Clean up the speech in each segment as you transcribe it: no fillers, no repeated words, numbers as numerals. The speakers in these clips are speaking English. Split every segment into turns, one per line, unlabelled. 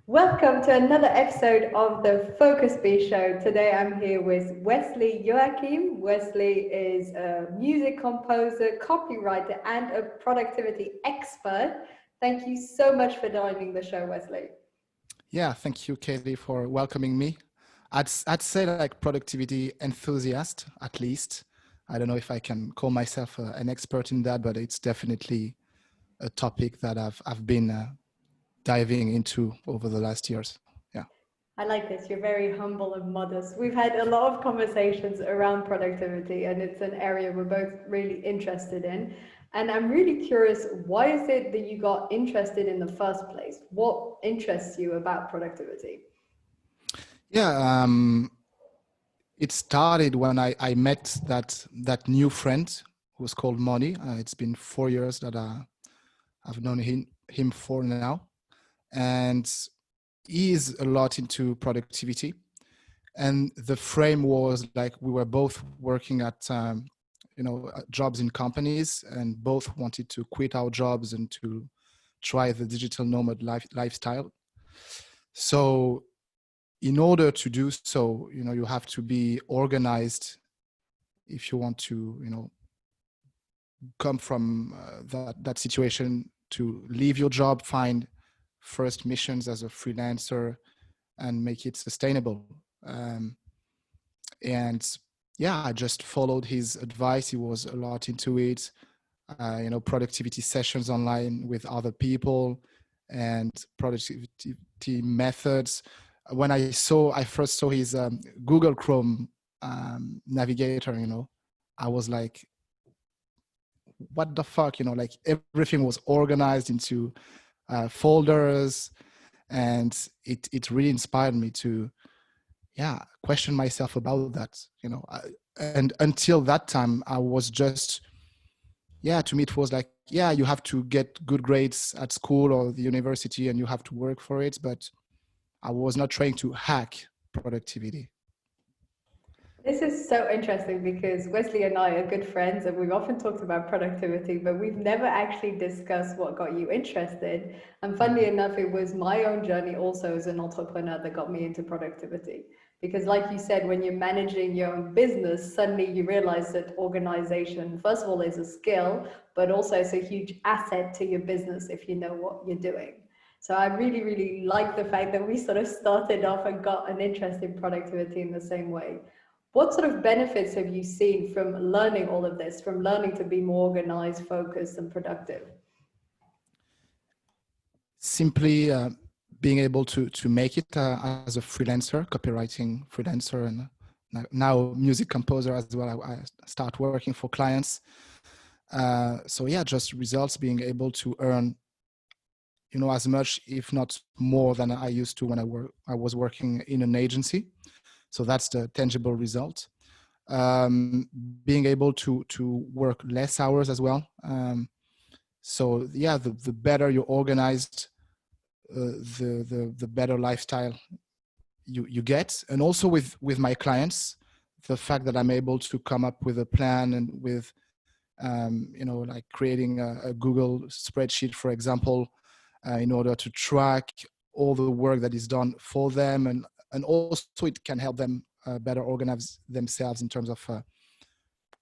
Welcome to another episode of the Focus Bee Show. Today I'm here with Wesley Joachim. Wesley is a music composer, copywriter, and a productivity expert. Thank you so much for joining the show, Wesley.
Yeah, thank you, Katie, for welcoming me. I'd say like productivity enthusiast, at least. I don't know if I can call myself an expert in that, but it's definitely a topic that I've been diving into over the last years. Yeah.
I like this. You're very humble and modest. We've had a lot of conversations around productivity, and it's an area we're both really interested in. And I'm really curious, why is it that you got interested in the first place? What interests you about productivity?
Yeah, it started when I met that new friend who was called Moni. It's been 4 years that I've known him for now. And he is a lot into productivity. And the frame was like we were both working at jobs in companies, and both wanted to quit our jobs and to try the digital nomad lifestyle. So in order to do so, you have to be organized if you want to, come from that situation, to leave your job, find first missions as a freelancer, and make it sustainable. And yeah, I just followed his advice. He was a lot into it. Productivity sessions online with other people and productivity methods. When I first saw his Google Chrome navigator, I was like, what the fuck, like everything was organized into folders, and it really inspired me to question myself about that. And until that time I was just, to me it was like, you have to get good grades at school or the university and you have to work for it, but I was not trying to hack productivity.
This is so interesting because Wesley and I are good friends and we've often talked about productivity, but we've never actually discussed what got you interested. And funnily enough, it was my own journey also as an entrepreneur that got me into productivity. Because like you said, when you're managing your own business, suddenly you realize that organization, first of all, is a skill, but also it's a huge asset to your business if you know what you're doing. So I really, really like the fact that we sort of started off and got an interest in productivity in the same way. What sort of benefits have you seen from learning all of this, from learning to be more organized, focused, and productive?
Simply being able to make it as a freelancer, copywriting freelancer, and now music composer as well. I start working for clients. Just results, being able to earn, as much, if not more, than I used to when I was working in an agency. So that's the tangible result. Being able to work less hours as well. The better you're organized, the better lifestyle you get. And also with my clients, the fact that I'm able to come up with a plan and with like creating a Google spreadsheet, for example, in order to track all the work that is done for them, and also it can help them better organize themselves in terms of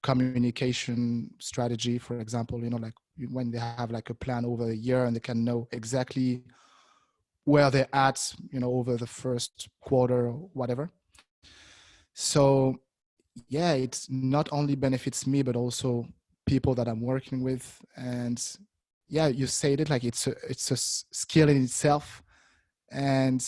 communication strategy, for example, like when they have like a plan over a year and they can know exactly where they're at, over the first quarter or whatever. So it not only benefits me, but also people that I'm working with. And you said it, like it's a skill in itself, and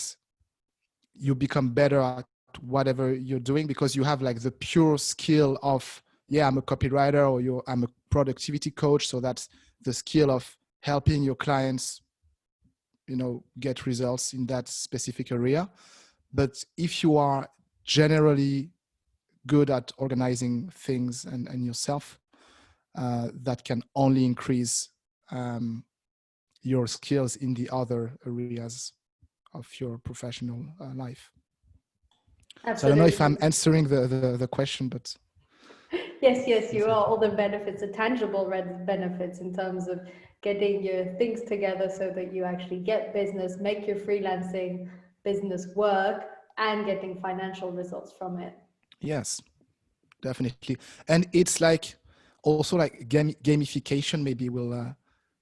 you become better at whatever you're doing because you have like the pure skill of, I'm a copywriter, or I'm a productivity coach. So that's the skill of helping your clients, get results in that specific area. But if you are generally good at organizing things and yourself, that can only increase your skills in the other areas of your professional life. Absolutely. So I don't know if I'm answering the question, but
yes, you are. All the benefits, the tangible benefits in terms of getting your things together so that you actually get business, make your freelancing business work, and getting financial results from it.
Yes, definitely. And it's like also like gamification. Maybe we'll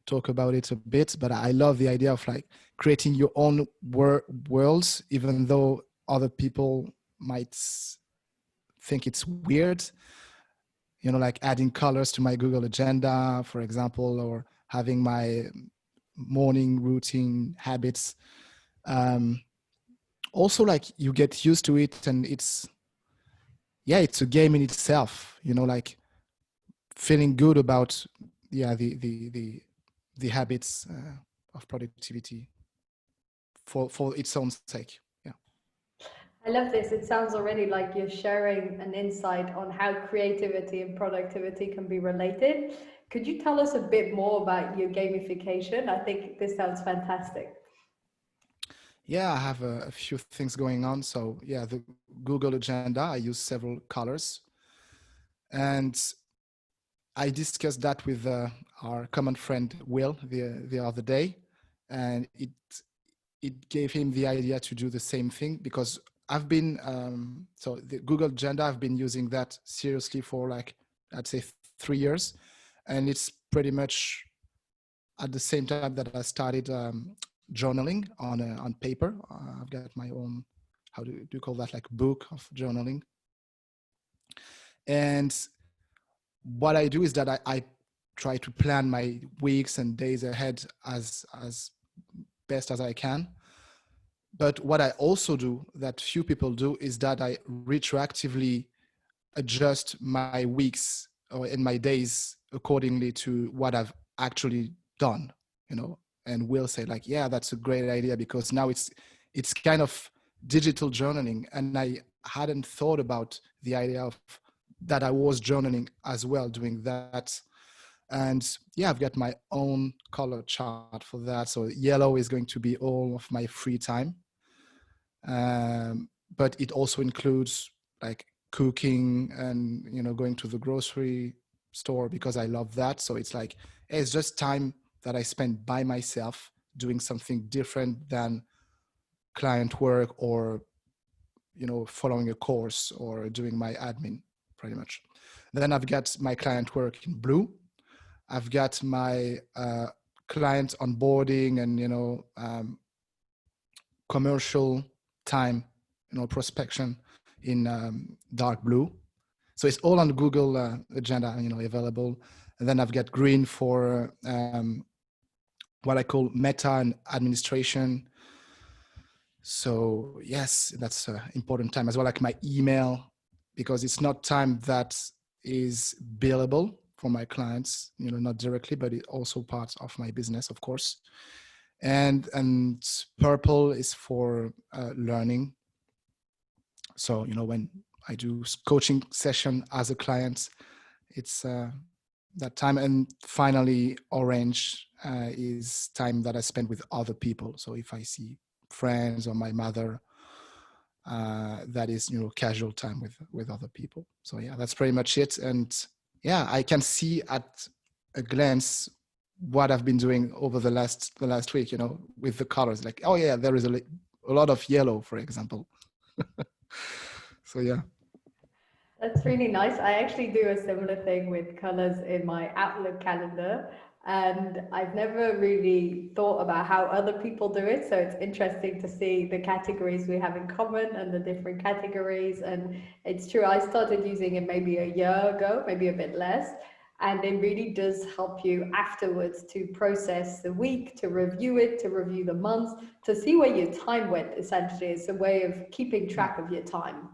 talk about it a bit, but I love the idea of like creating your own worlds, even though other people might think it's weird. You know, like adding colors to my Google Agenda, for example, or having my morning routine habits. Um, Also, like you get used to it, and it's a game in itself. You know, like feeling good about the habits of productivity for its own sake. Yeah.
I love this. It sounds already like you're sharing an insight on how creativity and productivity can be related. Could you tell us a bit more about your gamification? I think this sounds fantastic.
Yeah, I have a few things going on. So yeah, the Google Agenda, I use several colors, and I discussed that with our common friend Will the other day, and it gave him the idea to do the same thing because I've been so the Google Agenda, I've been using that seriously for like I'd say 3 years, and it's pretty much at the same time that I started journaling on paper. I've got my own, how do you call that, like book of journaling. And what I do is that I try to plan my weeks and days ahead as best as I can. But what I also do that few people do is that I retroactively adjust my weeks or in my days accordingly to what I've actually done, you know, and will say like, yeah, that's a great idea because now it's kind of digital journaling. And I hadn't thought about the idea of that I was journaling as well, doing that. And yeah, I've got my own color chart for that. So yellow is going to be all of my free time. But it also includes like cooking and, you know, going to the grocery store because I love that. So it's like, it's just time that I spend by myself doing something different than client work or, you know, following a course or doing my admin pretty much. Then I've got my client work in blue. I've got my client onboarding and, you know, commercial time, you know, prospection in dark blue. So it's all on the Google Agenda, you know, available. And then I've got green for what I call meta and administration. So yes, that's an important time as well, like my email, because it's not time that is billable for my clients, you know, not directly, but it's also part of my business, of course. And purple is for learning. So, you know, when I do coaching session as a client, it's that time. And finally, orange is time that I spend with other people. So if I see friends or my mother, that is, you know, casual time with other people. So yeah, that's pretty much it. And yeah, I can see at a glance what I've been doing over the last week, you know, with the colors. Like, oh yeah, there is a lot of yellow, for example. So yeah.
That's really nice. I actually do a similar thing with colors in my Outlook calendar, and I've never really thought about how other people do it. So it's interesting to see the categories we have in common and the different categories. And it's true, I started using it maybe a year ago, maybe a bit less. And it really does help you afterwards to process the week, to review it, to review the months, to see where your time went, essentially. It's a way of keeping track of your time.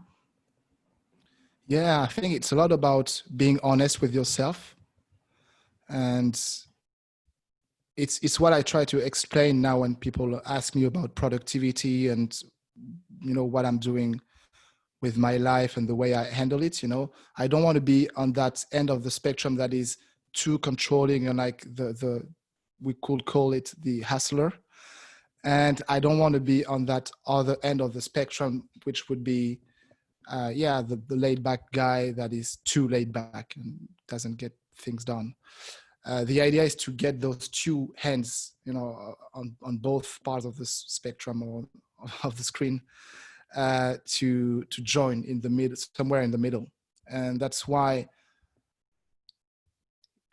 Yeah, I think it's a lot about being honest with yourself, and it's what I try to explain now when people ask me about productivity and, you know, what I'm doing with my life and the way I handle it. You know, I don't want to be on that end of the spectrum that is too controlling and like the we could call it the hustler, and I don't want to be on that other end of the spectrum, which would be the laid back guy that is too laid back and doesn't get things done. The idea is to get those two hands, on both parts of the spectrum or of the screen, to join in the middle, somewhere in the middle. And that's why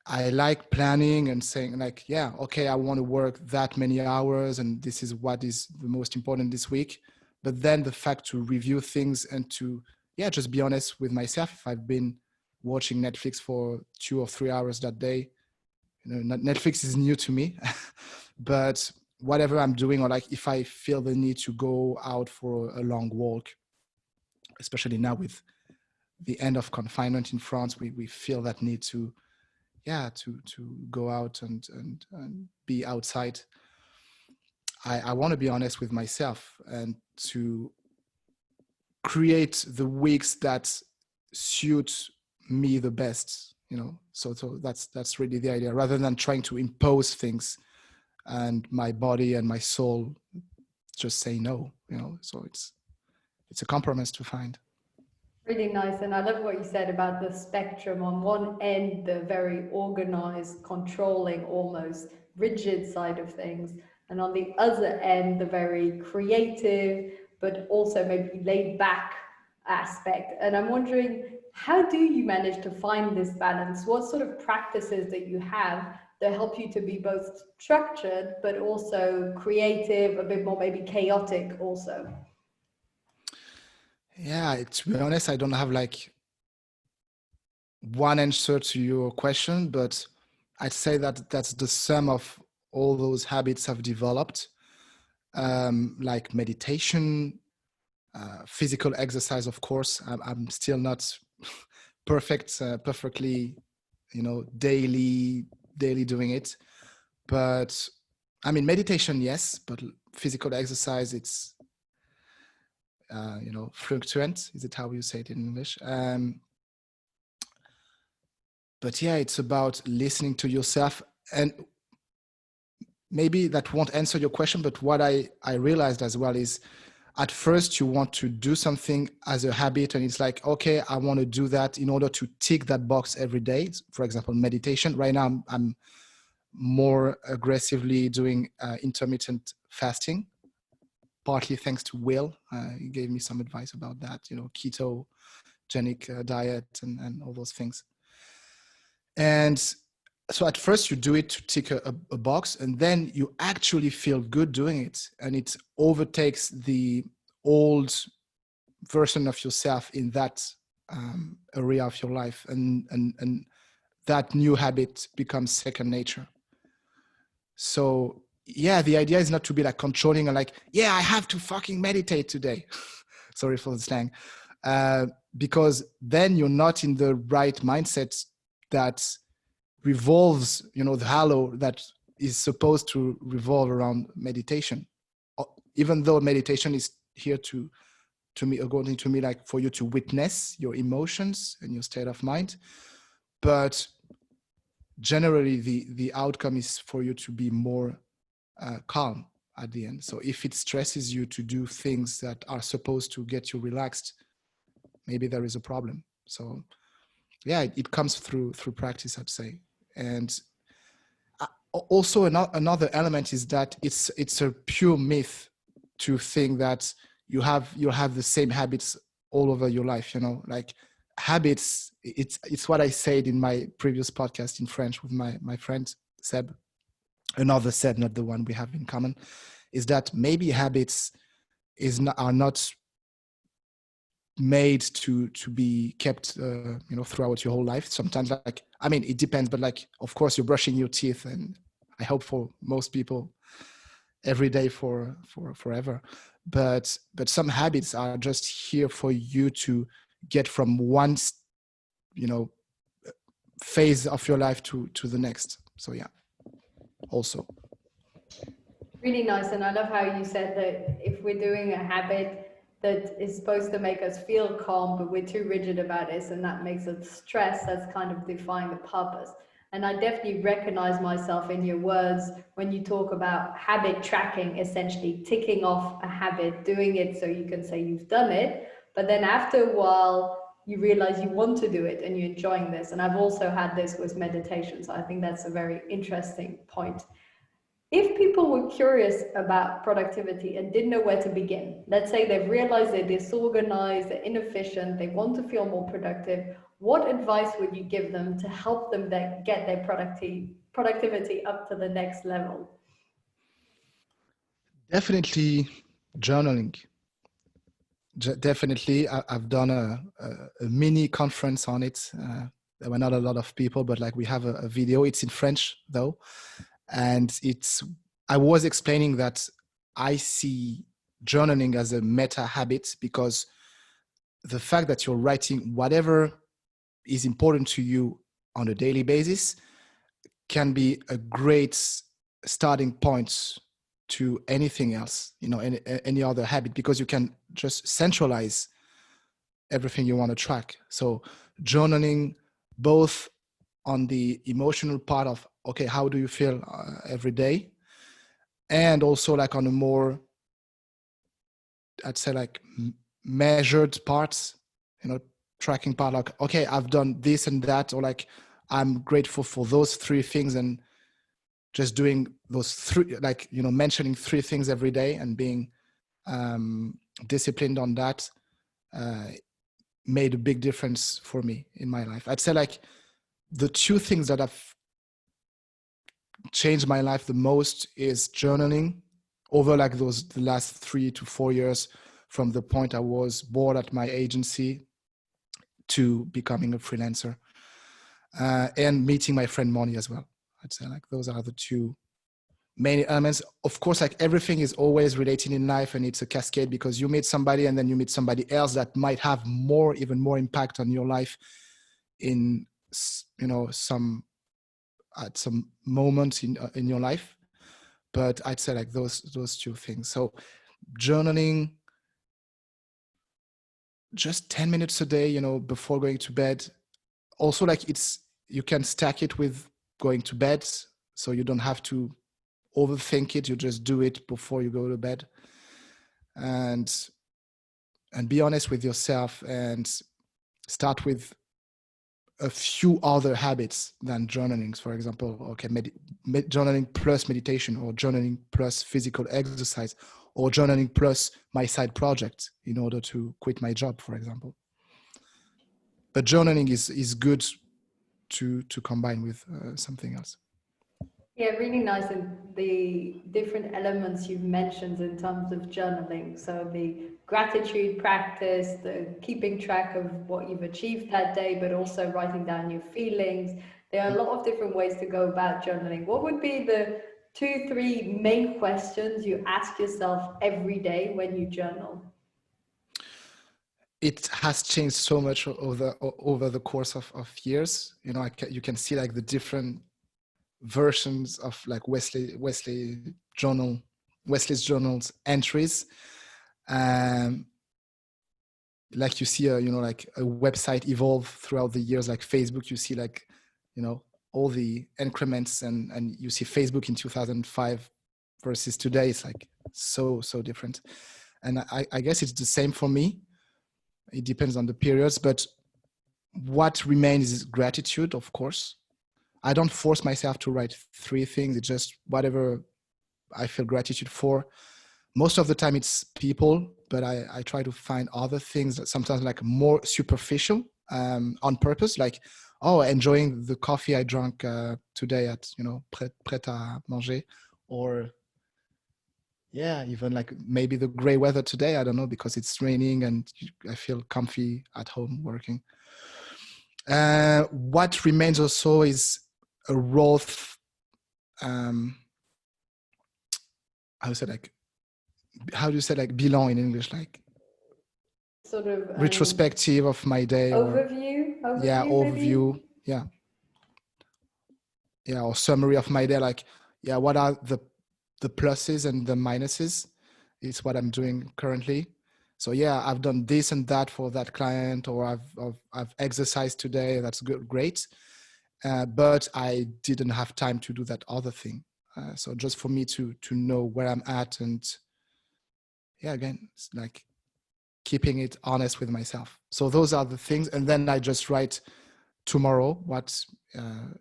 I like planning and saying like, yeah, okay, I want to work that many hours and this is what is the most important this week. But then the fact to review things and to, just be honest with myself. If I've been watching Netflix for 2 or 3 hours that day, Netflix is new to me, but whatever I'm doing, or like if I feel the need to go out for a long walk, especially now with the end of confinement in France, we feel that need to go out and be outside. I want to be honest with myself and to create the weeks that suit me the best, so that's really the idea, rather than trying to impose things and my body and my soul just say no, so it's a compromise to find.
Really nice. And I love what you said about the spectrum. On one end, the very organized, controlling, almost rigid side of things. And on the other end, the very creative, but also maybe laid back aspect. And I'm wondering, how do you manage to find this balance? What sort of practices that you have that help you to be both structured, but also creative, a bit more maybe chaotic also?
Yeah, to be honest, I don't have like one answer to your question, but I'd say that that's the sum of all those habits I've developed, like meditation, physical exercise. Of course, I'm still not perfectly, daily doing it. But I mean, meditation, yes, but physical exercise, it's, fluctuant. Is it how you say it in English? But yeah, it's about listening to yourself. And maybe that won't answer your question, but what I realized as well is, at first you want to do something as a habit, and it's like, okay, I want to do that in order to tick that box every day. For example, meditation. Right now I'm more aggressively doing intermittent fasting, partly thanks to Will. He gave me some advice about that, ketogenic diet and all those things. And so at first you do it to tick a box, and then you actually feel good doing it, and it overtakes the old version of yourself in that area of your life, and that new habit becomes second nature. So yeah, the idea is not to be like controlling and like, yeah, I have to fucking meditate today. Sorry for the slang. Because then you're not in the right mindset that revolves, the halo that is supposed to revolve around meditation. Even though meditation is here to me, according to me, like for you to witness your emotions and your state of mind. But generally the outcome is for you to be more calm at the end. So if it stresses you to do things that are supposed to get you relaxed, maybe there is a problem. So yeah, it comes through practice, I'd say. And also another element is that it's a pure myth to think that you'll have the same habits all over your life. Like habits, it's what I said in my previous podcast in French with my friend Seb, another Seb, not the one we have in common, is that maybe habits are not made to be kept throughout your whole life. Sometimes, like, I mean, it depends, but like, of course, you're brushing your teeth, and I hope for most people every day for forever. But some habits are just here for you to get from one phase of your life to the next. So yeah, also
Really nice. And I love how you said that if we're doing a habit that is supposed to make us feel calm, but we're too rigid about it, and that makes us stress, that's kind of defying the purpose. And I definitely recognize myself in your words when you talk about habit tracking, essentially ticking off a habit, doing it so you can say you've done it. But then after a while, you realize you want to do it and you're enjoying this. And I've also had this with meditation. So I think that's a very interesting point. If people were curious about productivity and didn't know where to begin, let's say they've realized they're disorganized, they're inefficient, they want to feel more productive, what advice would you give them to help them get their productivity up to the next level?
Definitely journaling. Definitely, I've done a mini conference on it. There were not a lot of people, but like we have a video. It's in French though, and I was explaining that I see journaling as a meta habit, because the fact that you're writing whatever is important to you on a daily basis can be a great starting point to anything else, any other habit, because you can just centralize everything you want to track. So journaling, both on the emotional part of, okay, how do you feel every day? And also like on a more, I'd say like measured parts, tracking part, like, okay, I've done this and that, or like, I'm grateful for those three things, and just doing those three, like, mentioning three things every day and being disciplined on that made a big difference for me in my life. I'd say like the two things that have changed my life the most is journaling over like the last 3 to 4 years, from the point I was bored at my agency to becoming a freelancer, and meeting my friend Moni as well. I'd say like those are the two main elements. Of course, like everything is always related in life, and it's a cascade, because you meet somebody and then you meet somebody else that might have even more impact on your life in, at some moments in your life. But I'd say like those two things. So journaling, just 10 minutes a day, before going to bed. Also, like you can stack it with going to bed, so you don't have to overthink it. You just do it before you go to bed, and be honest with yourself, and start with a few other habits than journaling. For example, okay, journaling plus meditation, or journaling plus physical exercise, or journaling plus my side project in order to quit my job, for example. But journaling is good to combine with something else.
Yeah, really nice. And the different elements you've mentioned in terms of journaling. So the gratitude practice, the keeping track of what you've achieved that day, but also writing down your feelings. There are a lot of different ways to go about journaling. What would be the 2, 3 main questions you ask yourself every day when you journal?
It has changed so much over the course of years. You can see like the different versions of like Wesley's journals entries. Like you see like a website evolve throughout the years, like Facebook. You see like all the increments, and you see Facebook in 2005 versus today. It's like so different. And I guess it's the same for me. It depends on the periods, but what remains is gratitude, of course. I don't force myself to write 3 things. It's just whatever I feel gratitude for. Most of the time it's people, but I try to find other things that sometimes like more superficial, on purpose, like, oh, enjoying the coffee I drank today at, Prêt à Manger, or yeah, even like maybe the gray weather today, I don't know, because it's raining and I feel comfy at home working. What remains also is a role, how do you say like bilan in English, like
Sort of
retrospective of my day, or yeah, overview,
maybe?
yeah, or summary of my day, like, yeah, what are the pluses and the minuses is what I'm doing currently. So yeah, I've done this and that for that client, or I've exercised today, that's good, great, but I didn't have time to do that other thing. So just for me to know where I'm at, and yeah, again, it's like keeping it honest with myself. So those are the things. And then I just write tomorrow what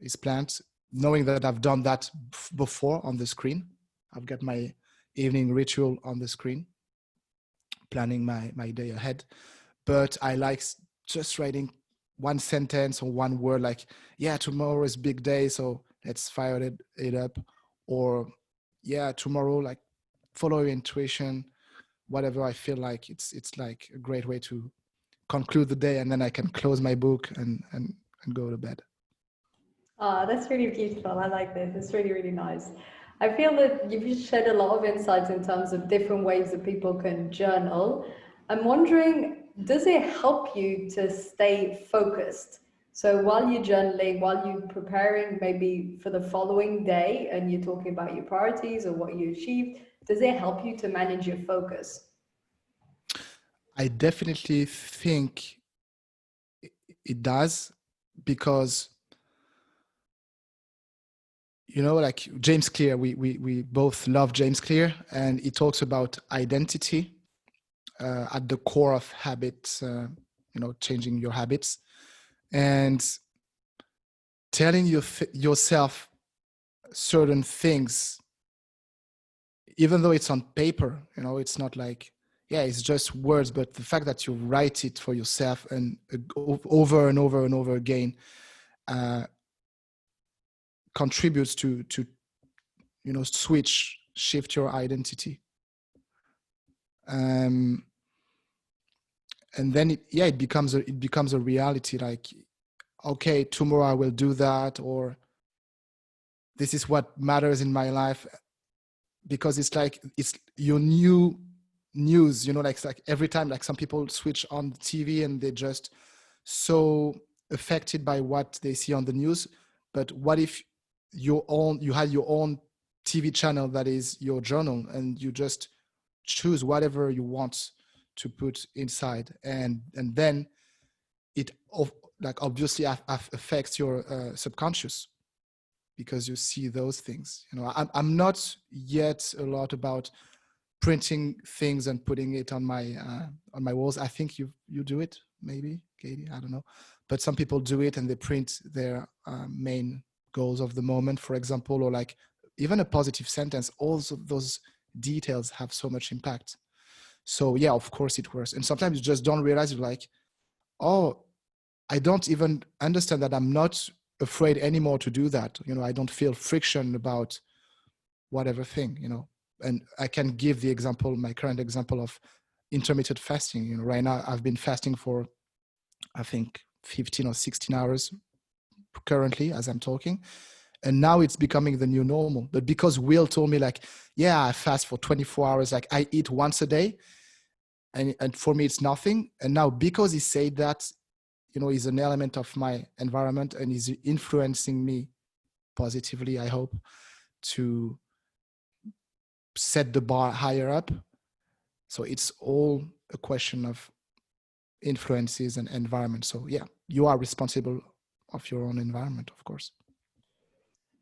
is planned, knowing that I've done that before on the screen. I've got my evening ritual on the screen, planning my day ahead. But I like just writing one sentence or one word, like, yeah, tomorrow is big day, so let's fire it up. Or, yeah, tomorrow, like, follow your intuition, whatever I feel like. It's like a great way to conclude the day, and then I can close my book and go to bed.
Ah, that's really beautiful. I like this. It's really, really nice. I feel that you've shed a lot of insights in terms of different ways that people can journal. I'm wondering, does it help you to stay focused? So while you're journaling, while you're preparing maybe for the following day and you're talking about your priorities or what you achieved, does it help you to manage your focus?
I definitely think it does, because, you know, like James Clear, we both love James Clear, and he talks about identity at the core of habits, you know, changing your habits and telling yourself certain things, even though it's on paper. You know, it's not like, yeah, it's just words, but the fact that you write it for yourself and over and over and over again contributes to you know, shift your identity. And then it becomes a reality, like, okay, tomorrow I will do that, or this is what matters in my life. Because it's like, it's your new news, you know, like, it's like every time, like, some people switch on the TV and they're just so affected by what they see on the news. But what if you had your own TV channel that is your journal, and you just choose whatever you want to put inside, and then it like obviously affects your subconscious, because you see those things. You know, I'm not yet a lot about printing things and putting it on my walls. I think you do it, maybe, Katie, I don't know, but some people do it and they print their main goals of the moment, for example, or like even a positive sentence. Also, those details have so much impact. So yeah, of course it works. And sometimes you just don't realize, you're like, oh, I don't even understand that I'm not afraid anymore to do that. You know, I don't feel friction about whatever thing, you know. And I can give the example, my current example of intermittent fasting. You know, right now I've been fasting for, I think, 15 or 16 hours currently as I'm talking. And now it's becoming the new normal. But because Will told me, like, yeah, I fast for 24 hours, like I eat once a day, and for me it's nothing. And now, because he said that, you know, he's an element of my environment and he's influencing me positively, I hope, to set the bar higher up. So it's all a question of influences and environment. So yeah, you are responsible of your own environment, of course.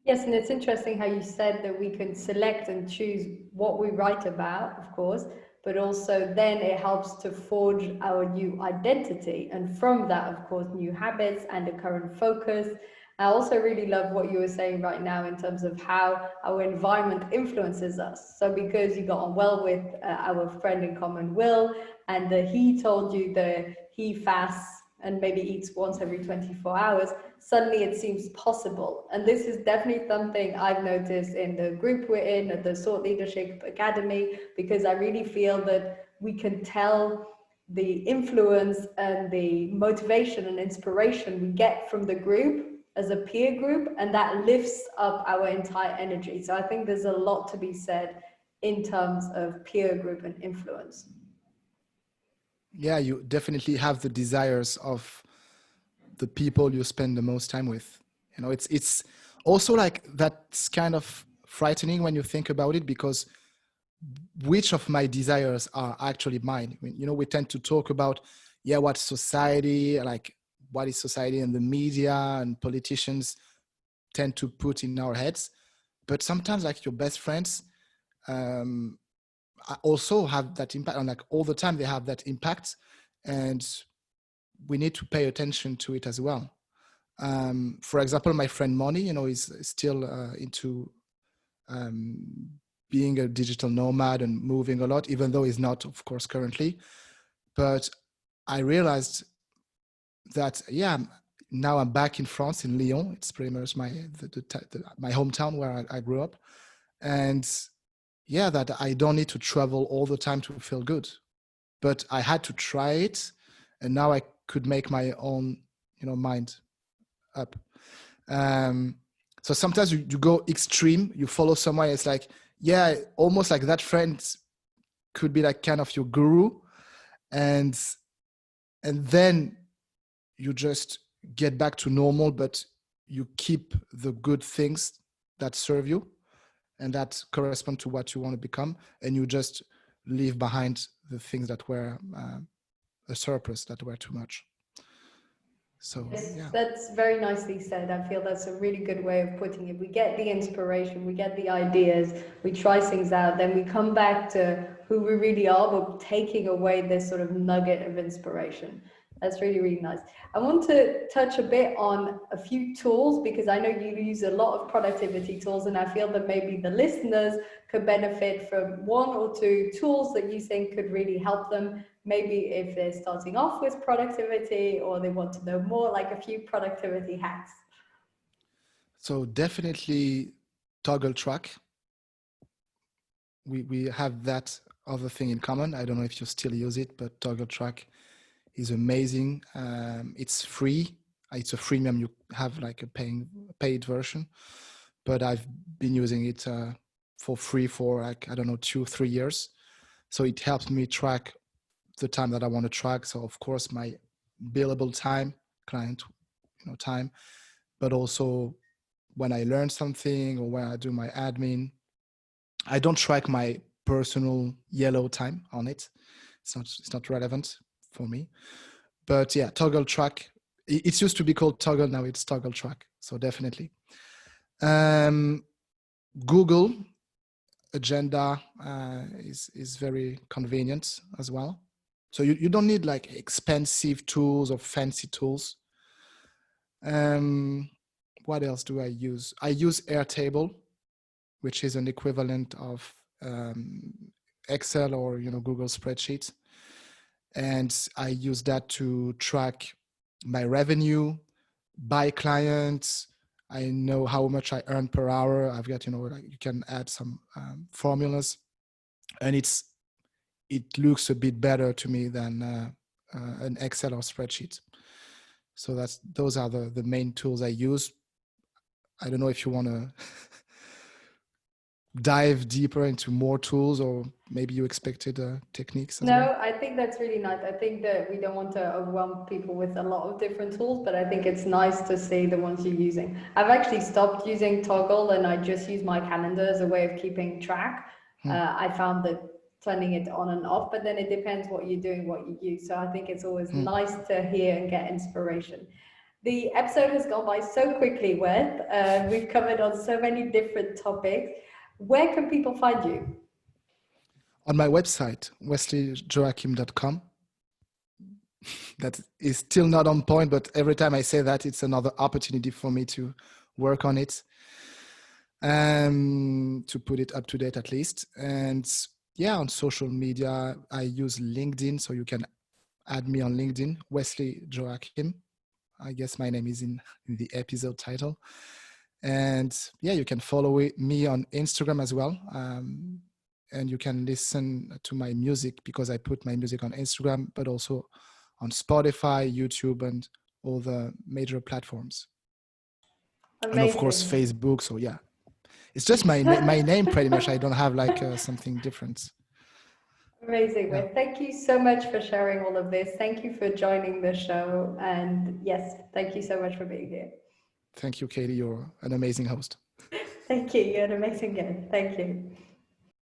Yes, and it's interesting how you said that we can select and choose what we write about, of course, but also then it helps to forge our new identity. And from that, of course, new habits and a current focus. I also really love what you were saying right now in terms of how our environment influences us. So because you got on well with our friend in common, Will, and he told you that he fasts and maybe eats once every 24 hours, suddenly it seems possible. And this is definitely something I've noticed in the group we're in at the Thought Leadership Academy, because I really feel that we can tell the influence and the motivation and inspiration we get from the group as a peer group, and that lifts up our entire energy. So I think there's a lot to be said in terms of peer group and influence.
Yeah, you definitely have the desires of the people you spend the most time with. You know, it's also like, that's kind of frightening when you think about it, because which of my desires are actually mine? I mean, you know, we tend to talk about, yeah, what society, like what is society and the media and politicians tend to put in our heads. But sometimes, like, your best friends also have that impact, and like all the time they have that impact, and we need to pay attention to it as well. For example, my friend Moni, is still into being a digital nomad and moving a lot, even though he's not, of course, currently. But I realized that, now I'm back in France, in Lyon. It's pretty much my hometown where I grew up. And that I don't need to travel all the time to feel good. But I had to try it, and now I could make my own, mind up. So sometimes you go extreme, you follow someone, it's like, almost like that friend could be like kind of your guru. And then you just get back to normal, but you keep the good things that serve you and that correspond to what you want to become. And you just leave behind the things that were a surplus, that were too much. So,
that's very nicely said. I feel that's a really good way of putting it. We get the inspiration, we get the ideas, we try things out, then we come back to who we really are, but taking away this sort of nugget of inspiration. That's really, really nice. I want to touch a bit on a few tools, because I know you use a lot of productivity tools, and I feel that maybe the listeners could benefit from one or two tools that you think could really help them. Maybe if they're starting off with productivity, or they want to know more, like a few productivity hacks.
So definitely Toggle Track. We have that other thing in common. I don't know if you still use it, but Toggle Track is amazing. It's free. It's a freemium. You have like a paid version, but I've been using it for free for like, I don't know, 2-3 years. So it helps me track the time that I want to track. So of course my billable time, client, time, but also when I learn something or when I do my admin. I don't track my personal yellow time on it. It's not relevant for me. But Toggle Track. It used to be called Toggle. Now it's Toggle Track. So definitely. Google Agenda is very convenient as well. So you don't need like expensive tools or fancy tools. What else do I use? I use Airtable, which is an equivalent of Excel or Google spreadsheets. And I use that to track my revenue by clients. I know how much I earn per hour. I've got, like you can add some formulas, and it looks a bit better to me than an Excel or spreadsheet. So those are the main tools I use. I don't know if you want to dive deeper into more tools, or maybe you expected techniques as well?
I think that's really nice. I think that we don't want to overwhelm people with a lot of different tools, but I think it's nice to see the ones you're using. I've actually stopped using Toggle, and I just use my calendar as a way of keeping track. I found that turning it on and off, but then it depends what you're doing, what you use. So I think it's always nice to hear and get inspiration. The episode has gone by so quickly, Wes. We've covered on so many different topics. Where can people find you?
On my website, wesleyjoachim.com. That is still not on point, but every time I say that, it's another opportunity for me to work on it, to put it up to date at least. And on social media, I use LinkedIn, so you can add me on LinkedIn, Wesley Joachim. I guess my name is in the episode title. And you can follow me on Instagram as well. And you can listen to my music, because I put my music on Instagram, but also on Spotify, YouTube, and all the major platforms. Amazing. And of course, Facebook. So it's just my name pretty much. I don't have like something different.
Amazing. Well, thank you so much for sharing all of this. Thank you for joining the show. And yes, thank you so much for being here.
Thank you, Katie. You're an amazing host.
Thank you. You're an amazing guest. Thank you.